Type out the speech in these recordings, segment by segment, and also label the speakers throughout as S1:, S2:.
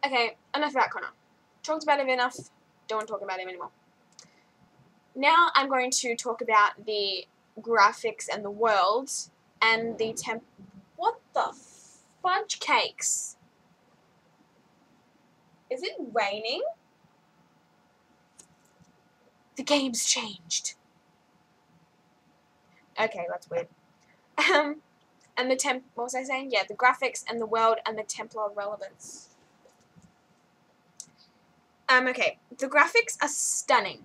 S1: Okay, enough about Connor. Talked about him enough. Don't want to talk about him anymore. Now I'm going to talk about the graphics and the world and the What the fudge cakes? Is it raining? The game's changed. Okay, that's weird. And the what was I saying? Yeah, the graphics and the world and the Templar relevance. Okay, the graphics are stunning.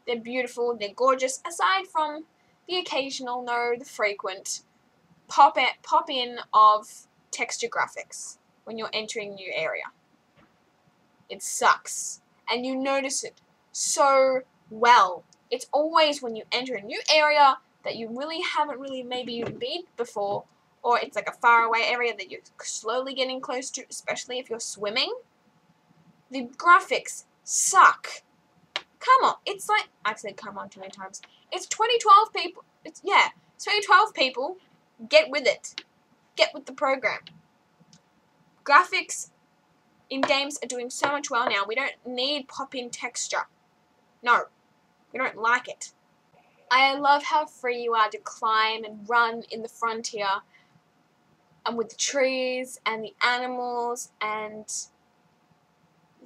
S1: They're beautiful, they're gorgeous, aside from the occasional, the frequent pop in of texture graphics when you're entering a new area. It sucks. And you notice it so well. It's always when you enter a new area that you really haven't maybe been before, or it's like a faraway area that you're slowly getting close to, especially if you're swimming. The graphics suck. Come on. It's like, I've said come on too many times. It's 2012 people. It's 2012 people. Get with it. Get with the program. Graphics in games are doing so much well now. We don't need pop-in texture. No. We don't like it. I love how free you are to climb and run in the frontier, and with the trees and the animals and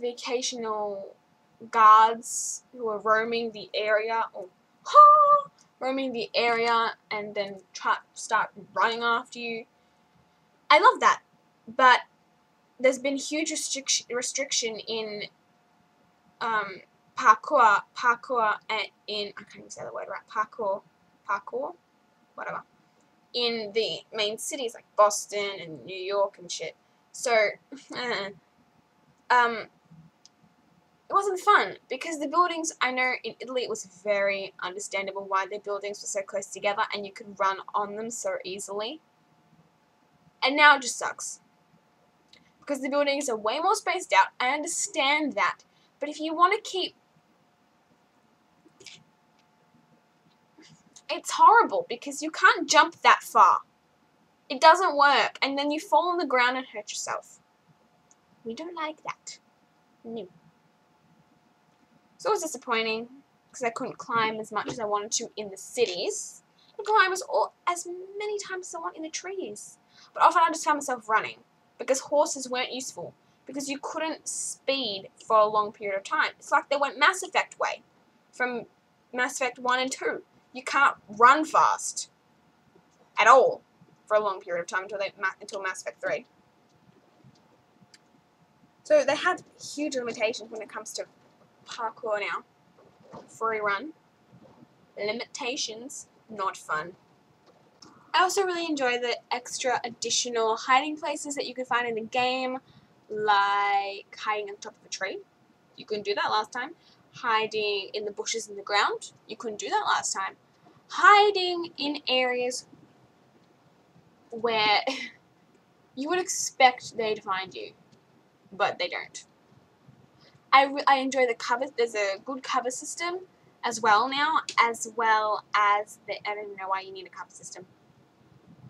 S1: the occasional guards who are roaming the area, and then start running after you. I love that, but there's been huge restriction in parkour in, I can't even say the word right, parkour, whatever, in the main cities like Boston and New York and shit. So, it wasn't fun, because the buildings, I know in Italy it was very understandable why their buildings were so close together and you could run on them so easily. And now it just sucks. Because the buildings are way more spaced out. I understand that. But if you want to keep... It's horrible, because you can't jump that far. It doesn't work. And then you fall on the ground and hurt yourself. We don't like that. No. So it was disappointing, because I couldn't climb as much as I wanted to in the cities. And climb as many times as I want in the trees. But often I just found myself running, because horses weren't useful, because you couldn't speed for a long period of time. It's like they went Mass Effect way, from Mass Effect 1 and 2. You can't run fast at all for a long period of time until Mass Effect 3. So they had huge limitations when it comes to parkour now. Free run. Limitations. Not fun. I also really enjoy the extra additional hiding places that you can find in the game, like hiding on top of a tree. You couldn't do that last time. Hiding in the bushes in the ground. You couldn't do that last time. Hiding in areas where you would expect they to find you, but they don't. I enjoy the cover. There's a good cover system as well now, as well as I don't even know why you need a cover system.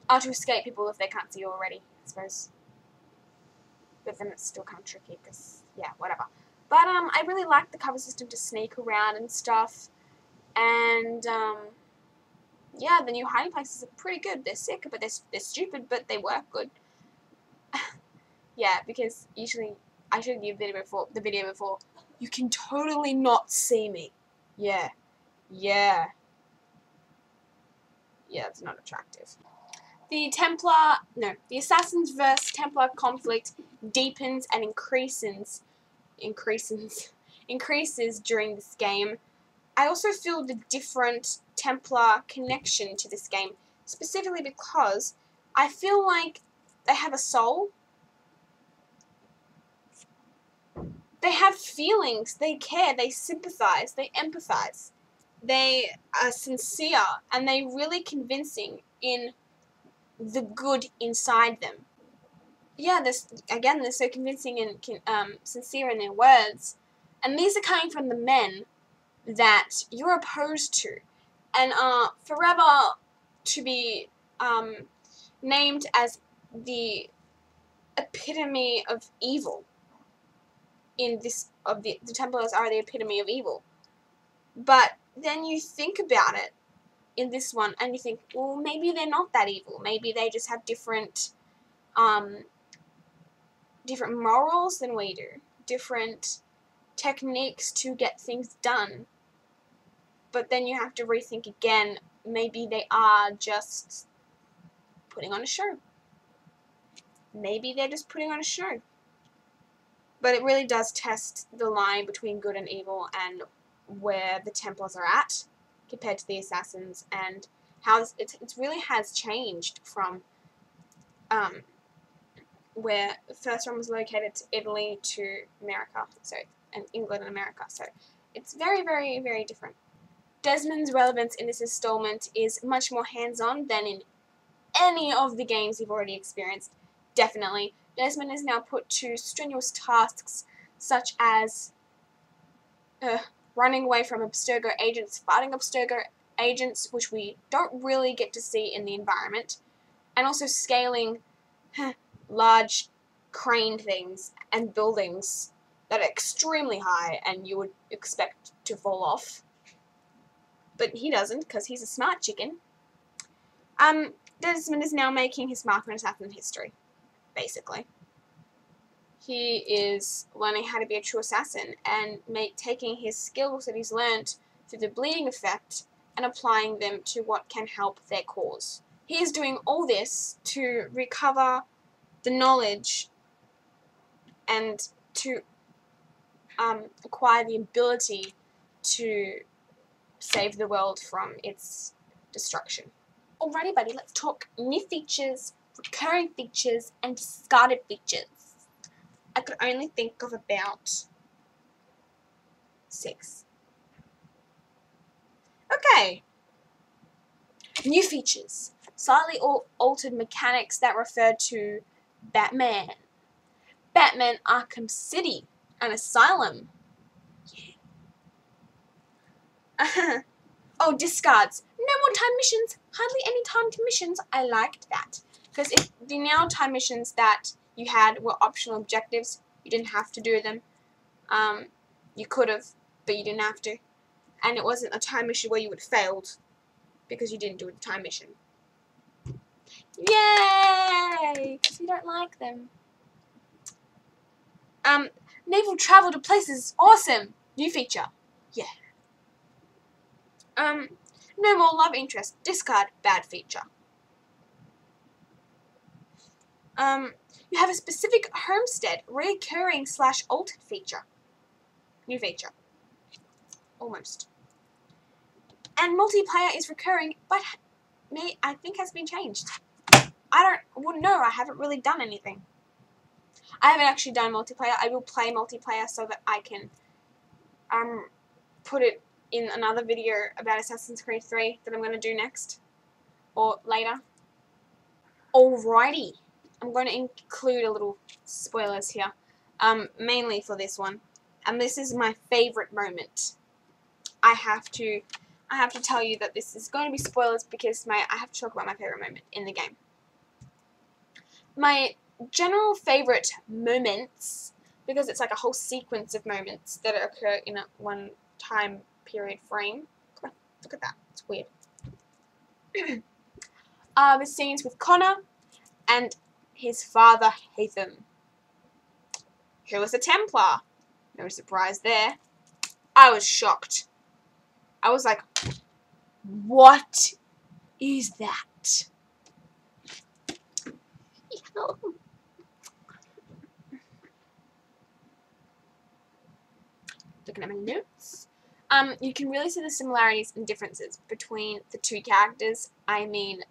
S1: To escape people if they can't see you already, I suppose. But then it's still kind of tricky, because, yeah, whatever. But, I really like the cover system to sneak around and stuff. And, yeah, the new hiding places are pretty good. They're sick, but they're stupid, but they work good. Yeah, because usually, I showed you the video before, you can totally not see me. Yeah. Yeah. Yeah, it's not attractive. The Assassins vs. Templar conflict deepens and increases during this game. I also feel the different Templar connection to this game, specifically because I feel like they have a soul. They have feelings, they care, they sympathize, they empathize. They are sincere, and they're really convincing in the good inside them. Yeah, they're so convincing and sincere in their words. And these are coming from the men that you're opposed to, and are forever to be named as the epitome of evil. in this of the Templars are the epitome of evil. But then you think about it in this one, and you think, well, maybe they're not that evil. Maybe they just have different morals than we do, different techniques to get things done. But then you have to rethink again. Maybe they are just putting on a show. Maybe they're just putting on a show. But it really does test the line between good and evil and where the Templars are at compared to the Assassins, and how it really has changed from where the first one was located to Italy to America, so, and England and America. So it's very, very, very different. Desmond's relevance in this installment is much more hands-on than in any of the games you've already experienced. Definitely. Desmond is now put to strenuous tasks such as running away from Abstergo agents, fighting Abstergo agents, which we don't really get to see in the environment, and also scaling large crane things and buildings that are extremely high and you would expect to fall off. But he doesn't, because he's a smart chicken. Desmond is now making his mark on assassin history, basically. He is learning how to be a true assassin and taking his skills that he's learned through the bleeding effect and applying them to what can help their cause. He is doing all this to recover the knowledge and to acquire the ability to save the world from its destruction. Alrighty, buddy, let's talk new features, recurring features, and discarded features. I could only think of about 6. Okay. New features. Slightly altered mechanics that refer to Batman. Batman Arkham City, an asylum. Yeah. Oh, discards. No more time missions. Hardly any time to missions. I liked that. Because if the now time missions that you had were optional objectives, you didn't have to do them. You could have, but you didn't have to. And it wasn't a time mission where you would have failed because you didn't do a time mission. Yay! Because you don't like them. Naval travel to places. Awesome. New feature. Yeah. No more love interest. Discard. Bad feature. You have a specific homestead, recurring / altered feature. New feature. Almost. And multiplayer is recurring, but I think has been changed. Wouldn't know. I haven't really done anything. I haven't actually done multiplayer. I will play multiplayer so that I can put it in another video about Assassin's Creed 3 that I'm going to do next or later. Alrighty. I'm going to include a little spoilers here, mainly for this one, and this is my favorite moment. I have to tell you that this is going to be spoilers because I have to talk about my favorite moment in the game. My general favorite moments, because it's like a whole sequence of moments that occur in a one time period frame. Come on, look at that. It's weird. The scenes with Connor and his father, Haytham, who was a Templar. No surprise there. I was shocked. I was like, what is that? Looking at my notes. You can really see the similarities and differences between the two characters. I mean,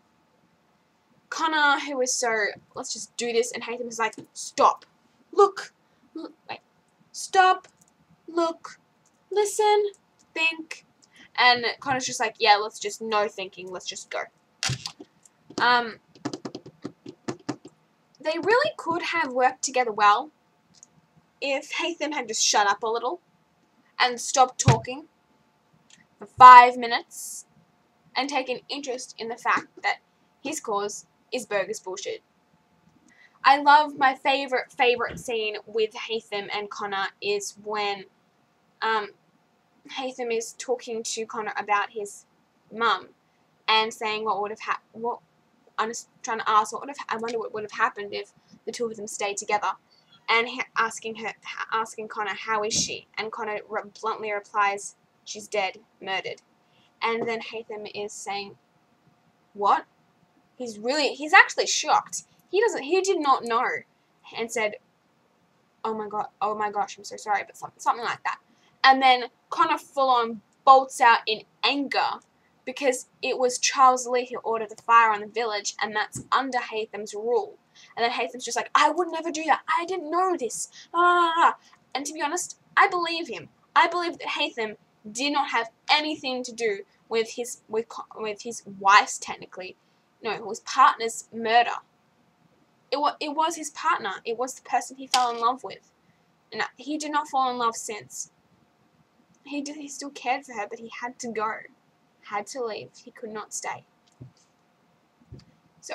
S1: Connor, who was so, let's just do this, and Haytham is like, stop, look, wait, stop, look, listen, think, and Connor's just like, yeah, let's just, no thinking, let's just go. They really could have worked together well if Haytham had just shut up a little and stopped talking for 5 minutes and taken interest in the fact that his cause is bogus bullshit. I love my favorite scene with Haytham and Connor is when Haytham is talking to Connor about his mum and saying what would have I'm just trying to ask I wonder what would have happened if the two of them stayed together, and asking Connor, how is she, and Connor bluntly replies, she's dead, murdered. And then Haytham is saying, what? He's actually shocked. He did not know, and said, oh my gosh, I'm so sorry, but something like that. And then Connor full on bolts out in anger because it was Charles Lee who ordered the fire on the village, and that's under Haytham's rule. And then Haytham's just like, I would never do that. I didn't know this. And to be honest, I believe him. I believe that Haytham did not have anything to do with his wife's, technically, no, it was partner's murder. It was his partner. It was the person he fell in love with. And he did not fall in love since. He still cared for her, but he had to go. Had to leave. He could not stay. So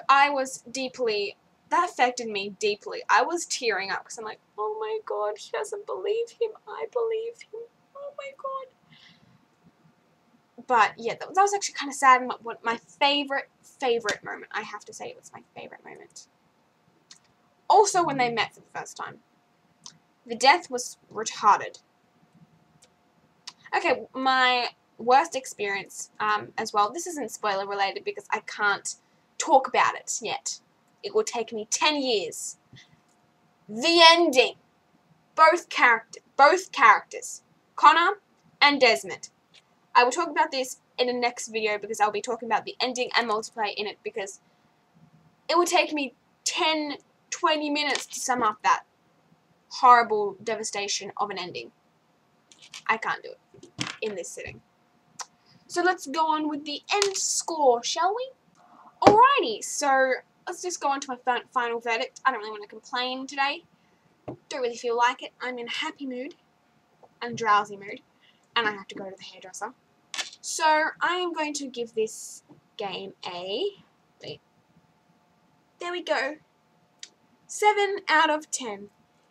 S1: that affected me deeply. I was tearing up because I'm like, oh my god, he doesn't believe him. I believe him. Oh my god. But yeah, that was actually kind of sad. And my favorite moment, I have to say, it was my favorite moment. Also, when they met for the first time. The death was retarded. Okay, my worst experience as well. This isn't spoiler related because I can't talk about it yet. It will take me 10 years. The ending. Both characters. Connor and Desmond. I will talk about this in the next video because I'll be talking about the ending and multiplayer in it, because it will take me 10, 20 minutes to sum up that horrible devastation of an ending. I can't do it in this sitting. So let's go on with the end score, shall we? Alrighty, so let's just go on to my final verdict. I don't really want to complain today. Don't really feel like it. I'm in a happy mood and drowsy mood, and I have to go to the hairdresser. So I am going to give this game wait, there we go, 7 out of 10.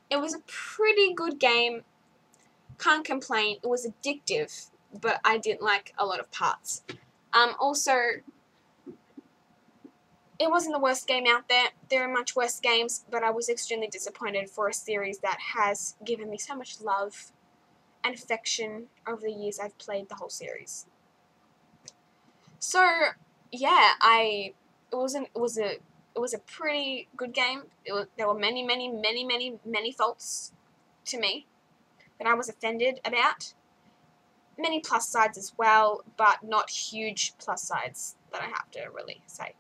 S1: It was a pretty good game. Can't complain. It was addictive, but I didn't like a lot of parts. Also, it wasn't the worst game out there. There are much worse games, but I was extremely disappointed for a series that has given me so much love and affection over the years I've played the whole series. So yeah, it was a pretty good game. There were many faults to me that I was offended about. Many plus sides as well, but not huge plus sides that I have to really say.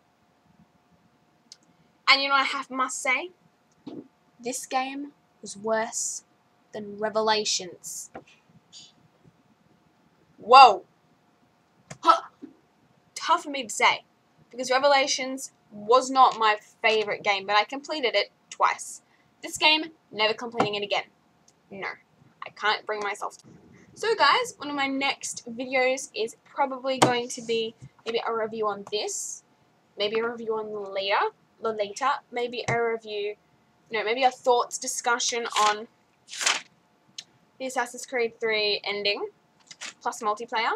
S1: And you know what I must say? This game was worse than Revelations. Whoa! Huh. Tough for me to say, because Revelations was not my favorite game, but I completed it twice. This game, never completing it again. No, I can't bring myself to. So guys, one of my next videos is probably going to be maybe a review on this, maybe a review on Lolita, maybe a thoughts discussion on the Assassin's Creed 3 ending plus multiplayer,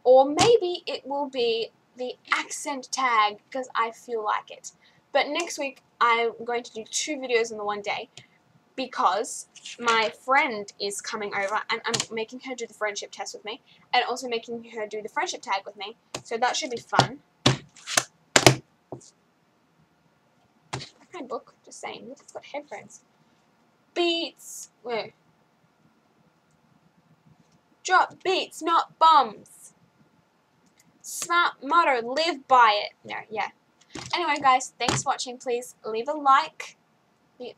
S1: or maybe it will be the accent tag because I feel like it. But next week I'm going to do 2 videos in the one day because my friend is coming over and I'm making her do the friendship test with me and also making her do the friendship tag with me. So that should be fun. My book, just saying, look, it's got headphones. Beats. Where? Drop beats, not bombs. Smart motto, live by it. No, yeah. Anyway, guys, thanks for watching. Please leave a like.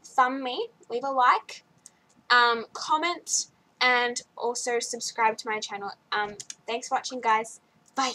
S1: Thumb me. Leave a like. Comment. And also subscribe to my channel. Thanks for watching, guys. Bye.